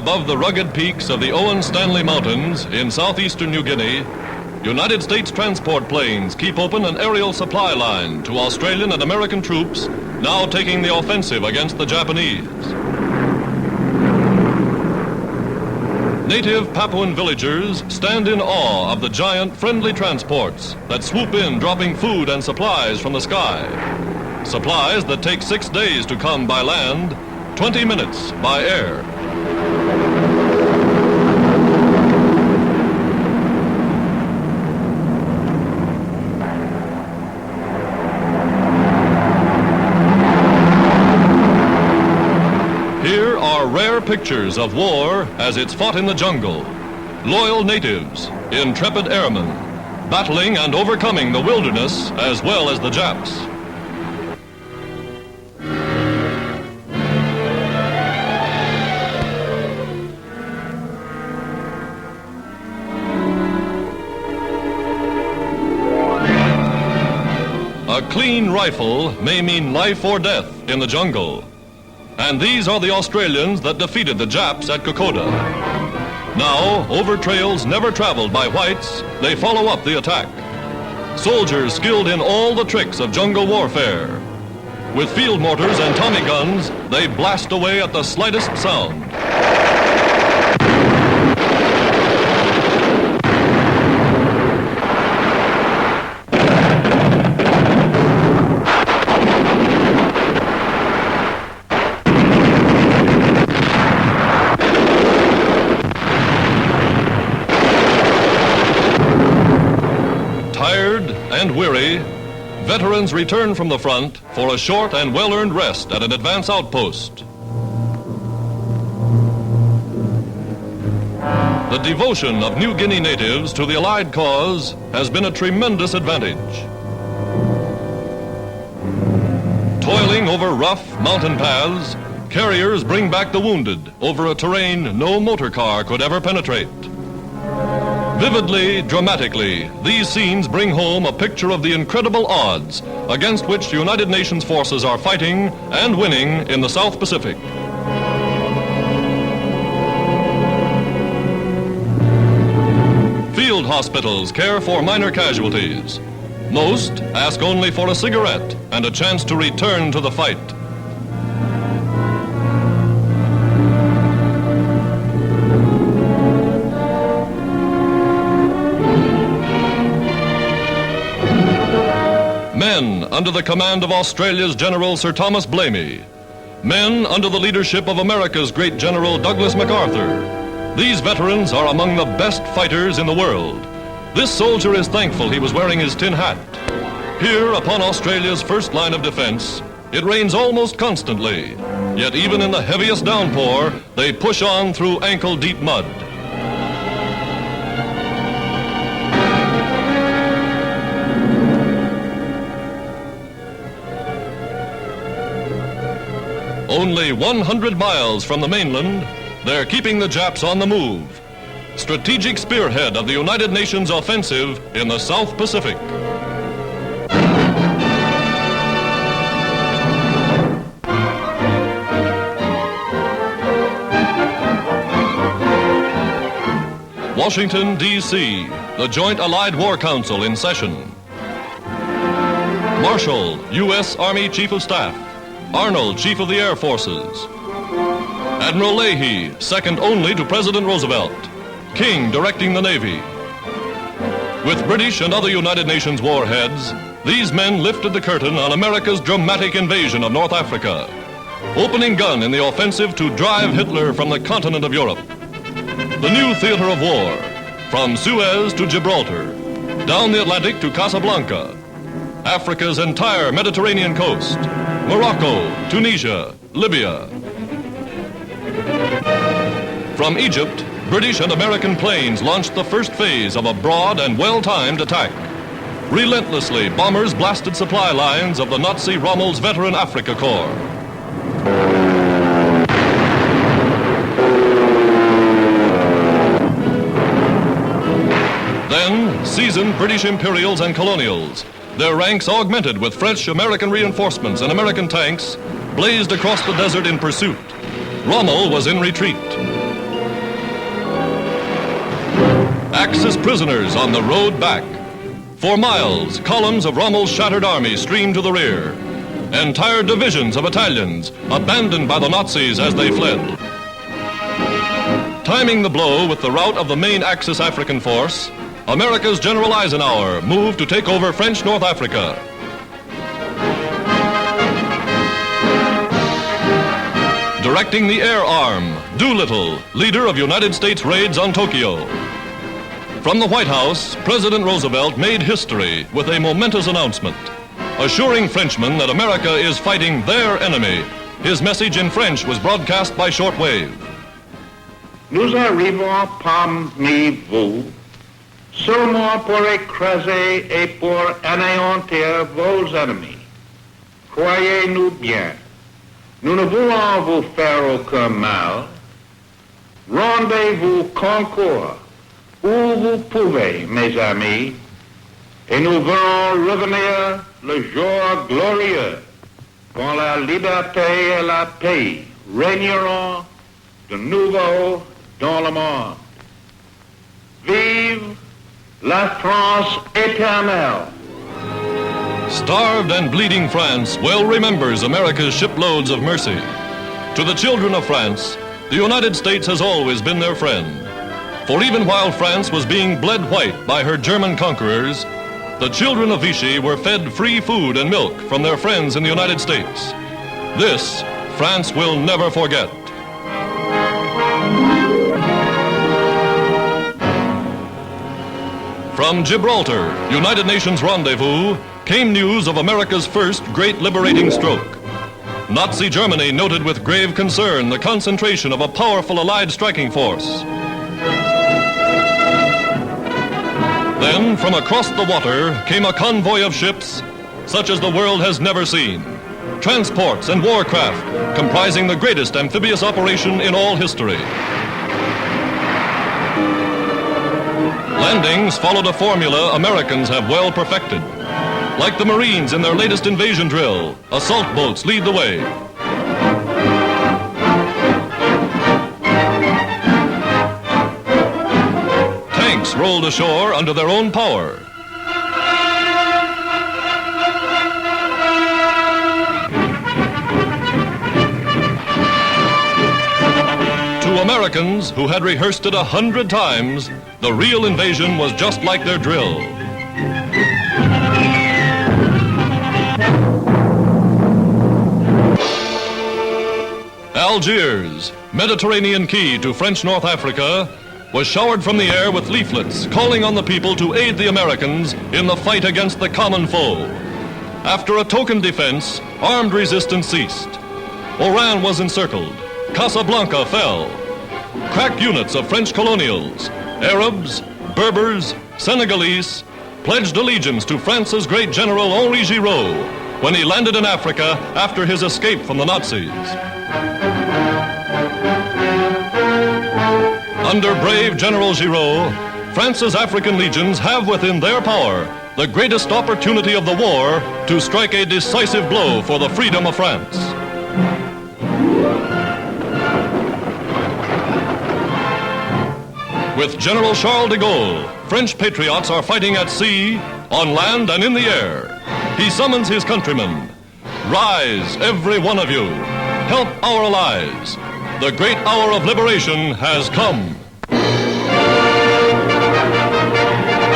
above the rugged peaks of the Owen Stanley Mountains in southeastern New Guinea, United States transport planes keep open an aerial supply line to Australian and American troops now taking the offensive against the Japanese. Native Papuan villagers stand in awe of the giant friendly transports that swoop in dropping food and supplies from the sky. Supplies that take 6 days to come by land, 20 minutes by air. Here are rare pictures of war as it's fought in the jungle. Loyal natives, intrepid airmen, battling and overcoming the wilderness as well as the Japs. A clean rifle may mean life or death in the jungle. And these are the Australians that defeated the Japs at Kokoda. Now, over trails never traveled by whites, they follow up the attack. Soldiers skilled in all the tricks of jungle warfare. With field mortars and Tommy guns, they blast away at the slightest sound. Tired and weary, veterans return from the front for a short and well-earned rest at an advance outpost. The devotion of New Guinea natives to the Allied cause has been a tremendous advantage. Toiling over rough mountain paths, carriers bring back the wounded over a terrain no motor car could ever penetrate. Vividly, dramatically, these scenes bring home a picture of the incredible odds against which United Nations forces are fighting and winning in the South Pacific. Field hospitals care for minor casualties. Most ask only for a cigarette and a chance to return to the fight. Men under the command of Australia's General Sir Thomas Blamey. Men under the leadership of America's great General Douglas MacArthur. These veterans are among the best fighters in the world. This soldier is thankful he was wearing his tin hat. Here upon Australia's first line of defense, it rains almost constantly. Yet even in the heaviest downpour, they push on through ankle-deep mud. Only 100 miles from the mainland, they're keeping the Japs on the move. Strategic spearhead of the United Nations offensive in the South Pacific. Washington, D.C., the Joint Allied War Council in session. Marshall, U.S. Army Chief of Staff. Arnold, Chief of the Air Forces. Admiral Leahy, second only to President Roosevelt. King directing the Navy. With British and other United Nations warheads, these men lifted the curtain on America's dramatic invasion of North Africa, opening gun in the offensive to drive Hitler from the continent of Europe. The new theater of war, from Suez to Gibraltar, down the Atlantic to Casablanca, Africa's entire Mediterranean coast, Morocco, Tunisia, Libya. From Egypt, British and American planes launched the first phase of a broad and well-timed attack. Relentlessly, bombers blasted supply lines of the Nazi Rommel's veteran Afrika Korps. Then, seasoned British Imperials and Colonials, their ranks augmented with French, American reinforcements and American tanks, blazed across the desert in pursuit. Rommel was in retreat. Axis prisoners on the road back. For miles, columns of Rommel's shattered army streamed to the rear. Entire divisions of Italians abandoned by the Nazis as they fled. Timing the blow with the rout of the main Axis African force, America's General Eisenhower moved to take over French North Africa. Directing the air arm, Doolittle, leader of United States raids on Tokyo. From the White House, President Roosevelt made history with a momentous announcement, assuring Frenchmen that America is fighting their enemy. His message in French was broadcast by shortwave. Nous arrivons parmi vous seulement pour écraser et pour anéantir vos ennemis. Croyez-nous bien, nous ne voulons vous faire aucun mal. Rendez-vous concours où vous pouvez, mes amis, et nous verrons revenir le jour glorieux quand la liberté et la paix régneront de nouveau dans le monde. Vive la France éternelle! Starved and bleeding France well remembers America's shiploads of mercy. To the children of France, the United States has always been their friend. For even while France was being bled white by her German conquerors, the children of Vichy were fed free food and milk from their friends in the United States. This France will never forget. From Gibraltar, United Nations rendezvous, came news of America's first great liberating stroke. Nazi Germany noted with grave concern the concentration of a powerful Allied striking force. Then, from across the water, came a convoy of ships such as the world has never seen. Transports and warcraft comprising the greatest amphibious operation in all history. Landings followed a formula Americans have well perfected. Like the Marines in their latest invasion drill, assault boats lead the way. Tanks rolled ashore under their own power. To Americans who had rehearsed it 100 times, the real invasion was just like their drill. Algiers, Mediterranean key to French North Africa, was showered from the air with leaflets calling on the people to aid the Americans in the fight against the common foe. After a token defense, armed resistance ceased. Oran was encircled. Casablanca fell. Crack units of French colonials, Arabs, Berbers, Senegalese, pledged allegiance to France's great general Henri Giraud when he landed in Africa after his escape from the Nazis. Under brave General Giraud, France's African legions have within their power the greatest opportunity of the war to strike a decisive blow for the freedom of France. With General Charles de Gaulle, French patriots are fighting at sea, on land, and in the air. He summons his countrymen. Rise, every one of you. Help our allies. The great hour of liberation has come.